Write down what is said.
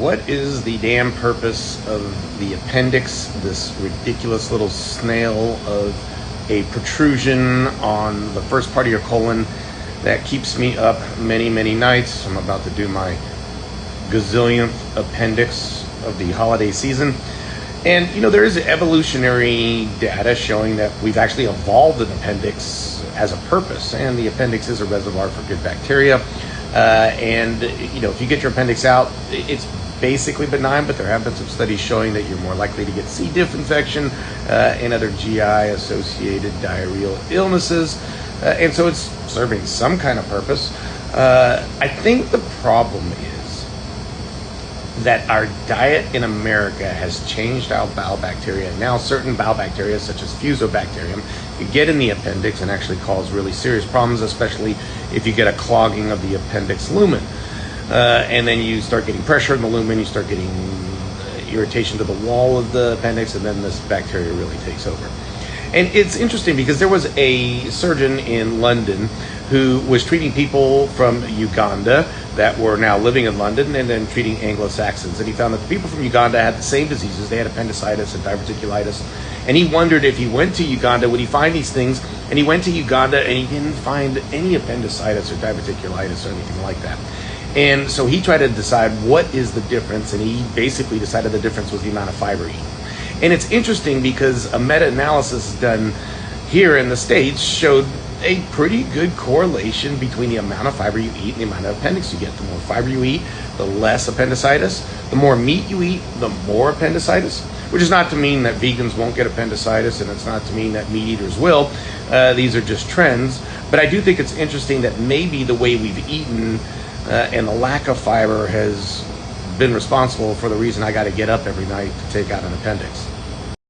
What is the damn purpose of the appendix, this ridiculous little snail of a protrusion on the first part of your colon that keeps me up many, many nights? I'm about to do my gazillionth appendix of the holiday season. And, there is evolutionary data showing that we've actually evolved an appendix as a purpose, and the appendix is a reservoir for good bacteria. If you get your appendix out, it's basically benign, but there have been some studies showing that you're more likely to get C. diff infection and other GI-associated diarrheal illnesses. And so it's serving some kind of purpose. I think the problem is that our diet in America has changed our bowel bacteria. Now certain bowel bacteria, such as Fusobacterium, get in the appendix and actually cause really serious problems, especially if you get a clogging of the appendix lumen. And then you start getting pressure in the lumen, you start getting irritation to the wall of the appendix, and then this bacteria really takes over. And it's interesting because there was a surgeon in London who was treating people from Uganda that were now living in London and then treating Anglo-Saxons. And he found that the people from Uganda had the same diseases. They had appendicitis and diverticulitis. And he wondered if he went to Uganda, would he find these things? And he went to Uganda and he didn't find any appendicitis or diverticulitis or anything like that. And so he tried to decide what is the difference, and he basically decided the difference was the amount of fiber you eat. And it's interesting because a meta-analysis done here in the States showed a pretty good correlation between the amount of fiber you eat and the amount of appendix you get. The more fiber you eat, the less appendicitis. The more meat you eat, the more appendicitis. Which is not to mean that vegans won't get appendicitis, and it's not to mean that meat eaters will. These are just trends. But I do think it's interesting that maybe the way we've eaten and the lack of fiber has been responsible for the reason I got to get up every night to take out an appendix.